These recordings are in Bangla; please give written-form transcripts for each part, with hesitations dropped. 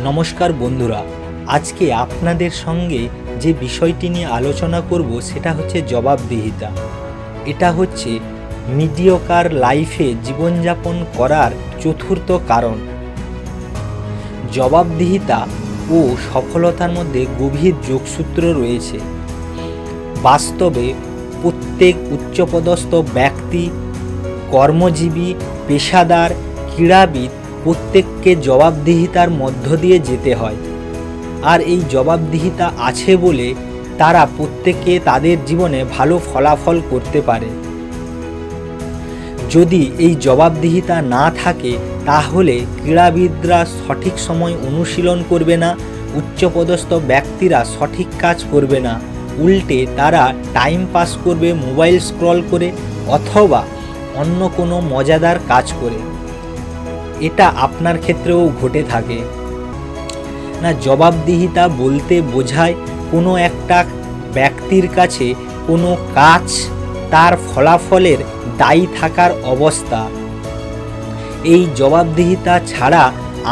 নমস্কার বন্ধুরা, আজকে আপনাদের সঙ্গে যে বিষয়টি নিয়ে আলোচনা করব সেটা হচ্ছে জবাবদিহিতা। এটা হচ্ছে মিডিওকার লাইফে জীবনযাপন করার চতুর্থ কারণ। জবাবদিহিতা ও সফলতার মধ্যে গভীর যোগসূত্র রয়েছে। বাস্তবে প্রত্যেক উচ্চপদস্থ ব্যক্তি, কর্মজীবী, পেশাদার, ক্রীড়াবিদ প্রত্যেককে জবাবদিহিতার মধ্য দিয়ে যেতে হয়। আর এই জবাবদিহিতা আছে বলে তারা প্রত্যেকে তাদের জীবনে ভালো ফলাফল করতে পারে। যদি এই জবাবদিহিতা না থাকে তাহলে ক্রীড়াবিদরা সঠিক সময় অনুশীলন করবে না, উচ্চপদস্থ ব্যক্তিরা সঠিক কাজ করবে না, উল্টে তারা টাইম পাস করবে মোবাইল স্ক্রল করে অথবা অন্য কোনো মজাদার কাজ করে। এটা আপনার ক্ষেত্রেও ঘটে থাকে না? জবাবদিহিতা বলতে বোঝায় কোনো একটা ব্যক্তির কাছে কোনো কাজ তার ফলাফলের দায়ী থাকার অবস্থা। এই জবাবদিহিতা ছাড়া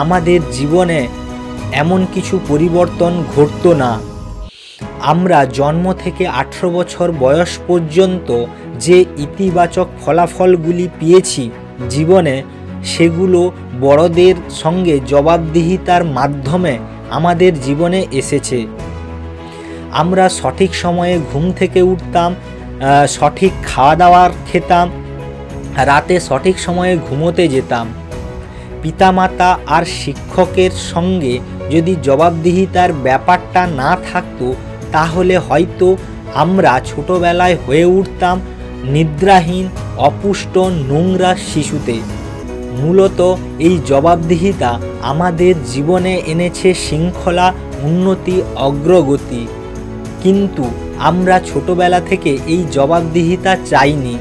আমাদের জীবনে এমন কিছু পরিবর্তন ঘটতো না। আমরা জন্ম থেকে 18 বছর বয়স পর্যন্ত যে ইতিবাচক ফলাফলগুলি পেয়েছি জীবনে, সেগুলো বড়দের সঙ্গে জবাবদিহিতার মাধ্যমে আমাদের জীবনে এসেছে। আমরা সঠিক সময়ে ঘুম থেকে উঠতাম, সঠিক খাওয়া দাওয়ার খেতাম, রাতে সঠিক সময়ে ঘুমোতে যেতাম। পিতামাতা আর শিক্ষকের সঙ্গে যদি জবাবদিহিতার ব্যাপারটা না থাকতো তাহলে হয়তো আমরা ছোটবেলায় হয়ে উঠতাম নিদ্রাহীন, অপুষ্ট, নোংরা শিশুতে। মূলত এই জবাবদিহিতা আমাদের জীবনে এনেছে শৃঙ্খলা, উন্নতি, অগ্রগতি। কিন্তু আমরা ছোটবেলা থেকে এই জবাবদিহিতা চাইনি।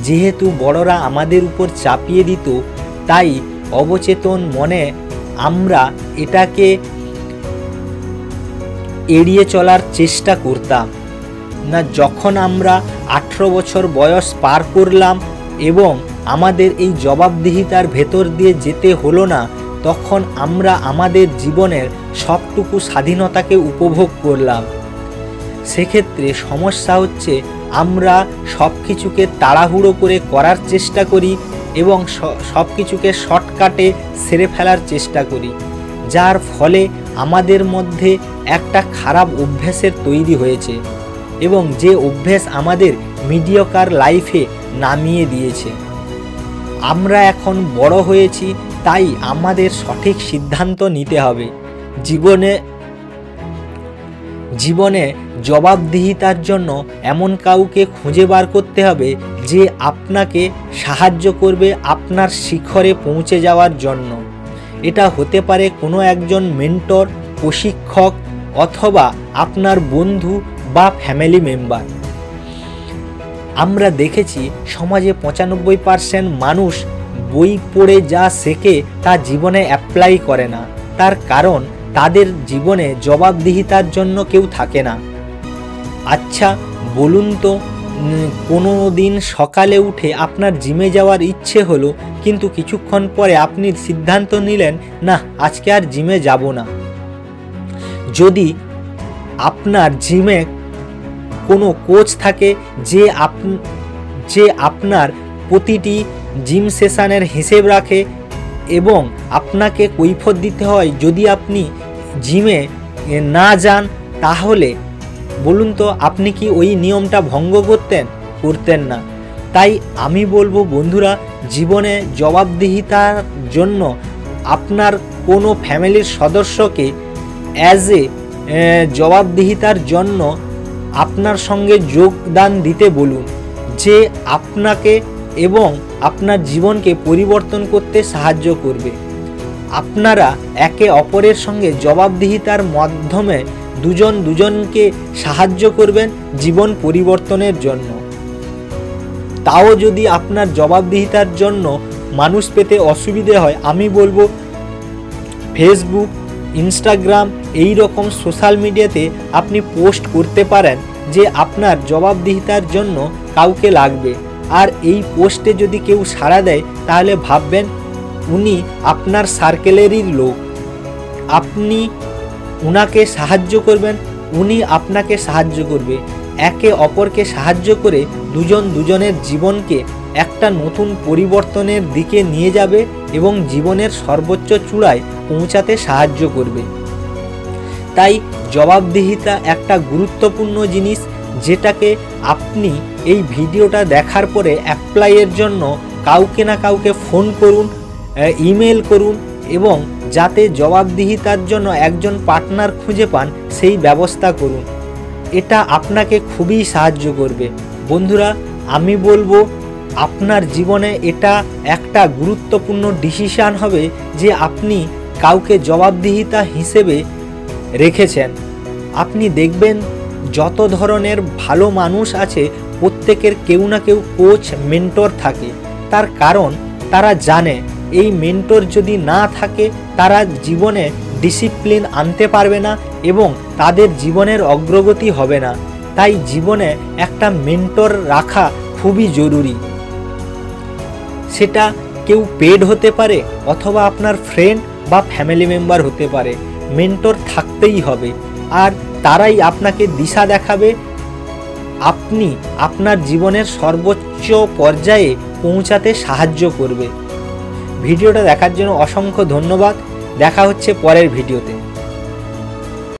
যেহেতু বড়রা আমাদের উপর চাপিয়ে দিত, তাই অবচেতন মনে আমরা এটাকে এড়িয়ে চলার চেষ্টা করতাম না। যখন আমরা 18 বছর বয়স পার করলাম এবং আমাদের এই জবাবদিহিতার ভেতর দিয়ে যেতে হলো না, তখন আমরা আমাদের জীবনের সবটুকু স্বাধীনতাকে উপভোগ করলাম। সেক্ষেত্রে সমস্যা হচ্ছে আমরা সব কিছুকে তাড়াহুড়ো করে করার চেষ্টা করি এবং সব কিছুকে শর্টকাটে সেরে ফেলার চেষ্টা করি, যার ফলে আমাদের মধ্যে একটা খারাপ অভ্যাসের তৈরি হয়েছে এবং যে অভ্যাস আমাদের মিডিওকার লাইফে নামিয়ে দিয়েছে। আমরা এখন বড় হয়েছি, তাই আমাদের সঠিক সিদ্ধান্ত নিতে হবে। জীবনে জবাবদিহিতার জন্য এমন কাউকে খুঁজে বার করতে হবে যে আপনাকে সাহায্য করবে আপনার শিখরে পৌঁছে যাওয়ার জন্য। এটা হতে পারে কোনো একজন মেন্টর, প্রশিক্ষক অথবা আপনার বন্ধু বা ফ্যামিলি মেম্বার। আমরা দেখেছি সমাজে 95% মানুষ বই পড়ে যা শেখে তা জীবনে অ্যাপ্লাই করে না। তার কারণ তাদের জীবনে জবাবদিহিতার জন্য কেউ থাকে না। আচ্ছা বলুন তো, কোনো দিন সকালে উঠে আপনার জিমে যাওয়ার ইচ্ছে হলো, কিন্তু কিছুক্ষণ পরে আপনি সিদ্ধান্ত নিলেন না, আজকে আর জিমে যাব না। যদি আপনার জিমে কোনো কোচ থাকে যে আপনার প্রতিটি জিম সেশনের হিসেব রাখে এবং আপনাকে কৈফিয়ত দিতে হয় যদি আপনি জিমে না যান, তাহলে বলুন তো আপনি কি ওই নিয়মটা ভঙ্গ করতেন না? তাই আমি বলবো বন্ধুরা, জীবনে জবাবদিহিতার জন্য আপনার কোনো ফ্যামিলির সদস্যকে জবাবদিহিতার জন্য আপনার সঙ্গে যোগদান দিতে বলুন, যে আপনাকে এবং আপনার জীবনকে পরিবর্তন করতে সাহায্য করবে। আপনারা একে অপরের সঙ্গে জবাবদিহিতার মাধ্যমে দুজনকে সাহায্য করবেন জীবন পরিবর্তনের জন্য। তাও যদি আপনার জবাবদিহিতার জন্য মানুষ পেতে অসুবিধে হয়, আমি বলবো ফেসবুক, ইনস্টাগ্রাম এই রকম সোশ্যাল মিডিয়াতে আপনি পোস্ট করতে পারেন যে আপনার জবাবদিহিতার জন্য কাউকে লাগবে। আর এই পোস্টে যদি কেউ সাড়া দেয় তাহলে ভাববেন উনি আপনার সার্কেলেরই লোক। আপনি উনাকে সাহায্য করবেন, উনি আপনাকে সাহায্য করবে। একে অপরকে সাহায্য করে দুজন দুজনের জীবনকে একটা নতুন পরিবর্তনের দিকে নিয়ে যাবে এবং জীবনের সর্বোচ্চ চূড়ায় পৌঁছাতে সাহায্য করবে। তাই জবাবদিহিতা একটা গুরুত্বপূর্ণ জিনিস, যেটাকে আপনি এই ভিডিওটা দেখার পরে অ্যাপ্লাইয়ের জন্য কাউকে না কাউকে ফোন করুন, ইমেল করুন এবং যাতে জবাবদিহিতার জন্য একজন পার্টনার খুঁজে পান সেই ব্যবস্থা করুন। এটা আপনাকে খুবই সাহায্য করবে। বন্ধুরা, আমি বলবো আপনার জীবনে এটা একটা গুরুত্বপূর্ণ ডিসিশান হবে যে আপনি কাউকে জবাবদিহিতা হিসেবে রেখেছেন। আপনি দেখবেন যত ধরনের ভালো মানুষ আছে প্রত্যেকের কেউ না কেউ কোচ, মেন্টর থাকে। তার কারণ তারা জানে এই মেন্টর যদি না থাকে তারা জীবনে ডিসিপ্লিন আনতে পারবে না এবং তাদের জীবনের অগ্রগতি হবে না। তাই জীবনে একটা মেন্টর রাখা খুবই জরুরি। সেটা কেউ পেড হতে পারে অথবা আপনার ফ্রেন্ড বা ফ্যামিলি মেম্বার হতে পারে। মেন্টর থাকতেই হবে, আর তারাই আপনাকে দিশা দেখাবে, আপনি আপনার জীবনের সর্বোচ্চ পর্যায়ে পৌঁছাতে সাহায্য করবে। ভিডিওটা দেখার জন্য অসংখ্য ধন্যবাদ। দেখা হচ্ছে পরের ভিডিওতে।